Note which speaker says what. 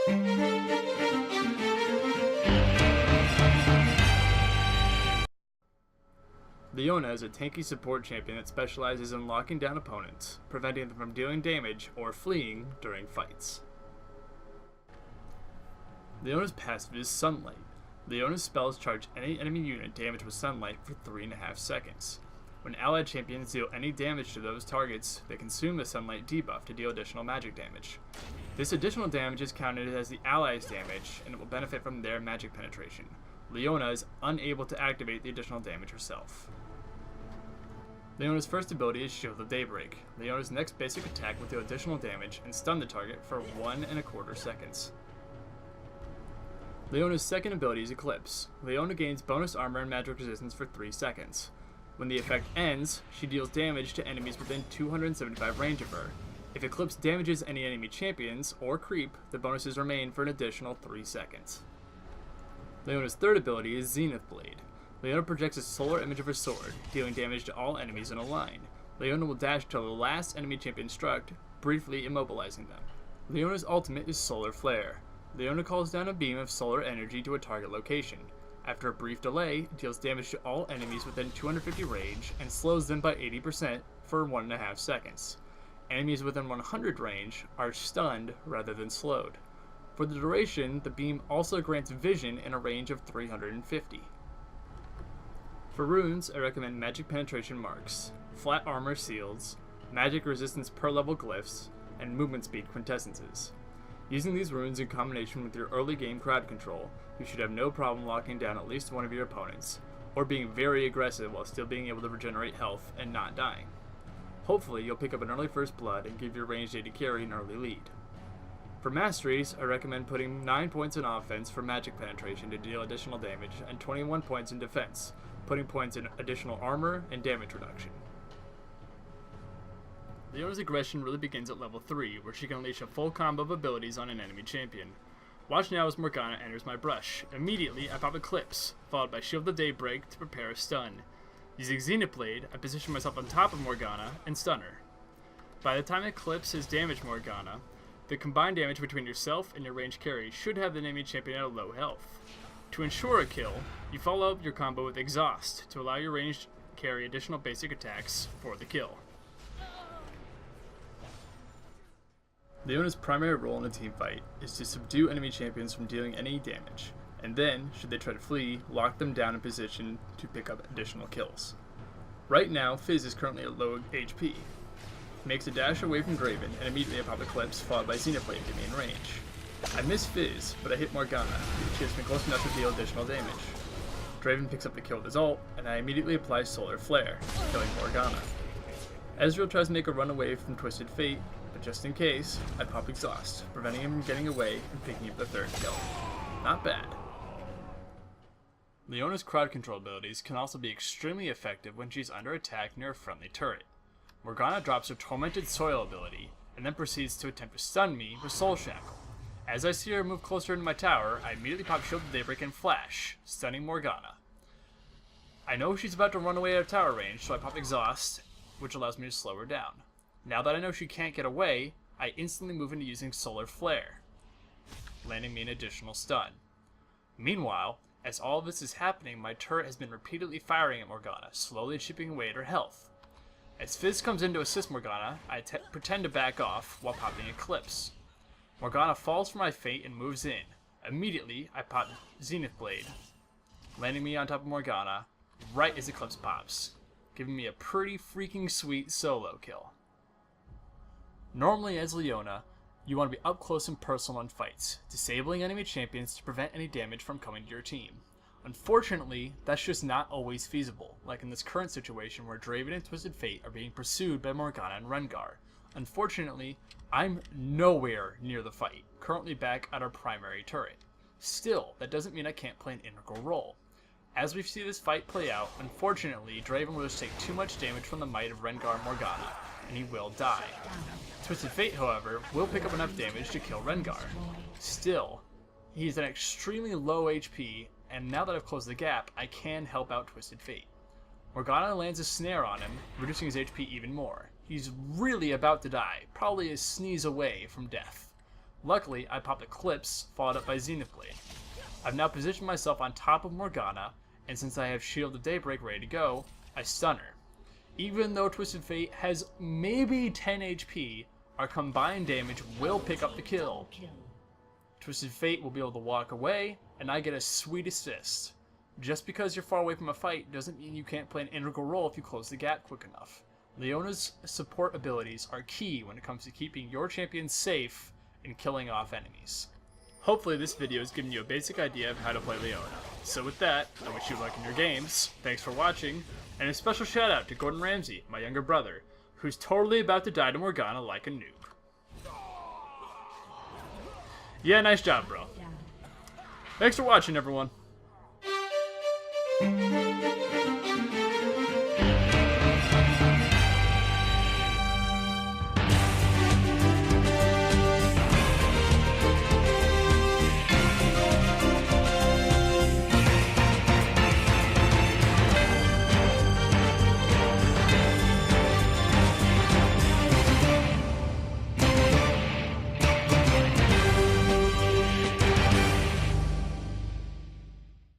Speaker 1: Leona is a tanky support champion that specializes in locking down opponents, preventing them from dealing damage or fleeing during fights. Leona's passive is Sunlight. Leona's spells charge any enemy unit damage with Sunlight for 3.5 seconds. When allied champions deal any damage to those targets, they consume the Sunlight debuff to deal additional magic damage. This additional damage is counted as the ally's damage, and it will benefit from their magic penetration. Leona is unable to activate the additional damage herself. Leona's first ability is Shield of Daybreak. Leona's next basic attack will deal additional damage and stun the target for 1.25 seconds. Leona's second ability is Eclipse. Leona gains bonus armor and magic resistance for 3 seconds. When the effect ends, she deals damage to enemies within 275 range of her. If Eclipse damages any enemy champions or creep, the bonuses remain for an additional 3 seconds. Leona's third ability is Zenith Blade. Leona projects a solar image of her sword, dealing damage to all enemies in a line. Leona will dash till the last enemy champion struck, briefly immobilizing them. Leona's ultimate is Solar Flare. Leona calls down a beam of solar energy to a target location. After a brief delay, it deals damage to all enemies within 250 range and slows them by 80% for 1.5 seconds. Enemies within 100 range are stunned rather than slowed. For the duration, the beam also grants vision in a range of 350. For runes, I recommend Magic Penetration Marks, Flat Armor Seals, Magic Resistance per level glyphs, and Movement Speed Quintessences. Using these runes in combination with your early game crowd control, you should have no problem locking down at least one of your opponents, or being very aggressive while still being able to regenerate health and not dying. Hopefully, you'll pick up an early first blood and give your ranged AD carry an early lead. For Masteries, I recommend putting 9 points in offense for magic penetration to deal additional damage, and 21 points in defense, putting points in additional armor and damage reduction. Leona's aggression really begins at level 3, where she can unleash a full combo of abilities on an enemy champion. Watch now as Morgana enters my brush. Immediately, I pop Eclipse, followed by Shield of Daybreak to prepare a stun. Using Zenith Blade, I position myself on top of Morgana and stun her. By the time Eclipse has damaged Morgana, the combined damage between yourself and your ranged carry should have the enemy champion at a low health. To ensure a kill, you follow up your combo with Exhaust to allow your ranged carry additional basic attacks for the kill. Leona's primary role in a teamfight is to subdue enemy champions from dealing any damage, and then, should they try to flee, lock them down in position to pick up additional kills. Right now, Fizz is currently at low HP. He makes a dash away from Draven, and immediately I pop Eclipse, followed by Zenith Blade to get me in range. I miss Fizz, but I hit Morgana, which gets me close enough to deal additional damage. Draven picks up the kill with his ult, and I immediately apply Solar Flare, killing Morgana. Ezreal tries to make a run away from Twisted Fate, but just in case, I pop Exhaust, preventing him from getting away and picking up the third kill. Not bad. Leona's crowd control abilities can also be extremely effective when she's under attack near a friendly turret. Morgana drops her Tormented Soil ability, and then proceeds to attempt to stun me with Soul Shackle. As I see her move closer into my tower, I immediately pop Shield of Daybreak and Flash, stunning Morgana. I know she's about to run away out of tower range, so I pop Exhaust, which allows me to slow her down. Now that I know she can't get away, I instantly move into using Solar Flare, landing me an additional stun. Meanwhile, as all of this is happening, my turret has been repeatedly firing at Morgana, slowly chipping away at her health. As Fizz comes in to assist Morgana, I pretend to back off while popping Eclipse. Morgana falls for my fate and moves in. Immediately, I pop Zenith Blade, landing me on top of Morgana right as Eclipse pops, giving me a pretty freaking sweet solo kill. Normally as Leona, you want to be up close and personal in fights, disabling enemy champions to prevent any damage from coming to your team. Unfortunately, that's just not always feasible, like in this current situation where Draven and Twisted Fate are being pursued by Morgana and Rengar. Unfortunately, I'm nowhere near the fight, currently back at our primary turret. Still, that doesn't mean I can't play an integral role. As we see this fight play out, unfortunately, Draven will just take too much damage from the might of Rengar and Morgana, and he will die. Twisted Fate, however, will pick up enough damage to kill Rengar. Still, he's at extremely low HP, and now that I've closed the gap, I can help out Twisted Fate. Morgana lands a snare on him, reducing his HP even more. He's really about to die, probably a sneeze away from death. Luckily, I popped Eclipse, followed up by Zenith Blade. I've now positioned myself on top of Morgana, and since I have Shield of Daybreak ready to go, I stun her. Even though Twisted Fate has maybe 10 HP, our combined damage will pick up the kill. Twisted Fate will be able to walk away, and I get a sweet assist. Just because you're far away from a fight doesn't mean you can't play an integral role if you close the gap quick enough. Leona's support abilities are key when it comes to keeping your champion safe and killing off enemies. Hopefully this video has given you a basic idea of how to play Leona. So with that, I wish you luck in your games, thanks for watching, and a special shout out to Gordon Ramsay, my younger brother, who's totally about to die to Morgana like a noob. Yeah, nice job, bro. Thanks for watching, everyone.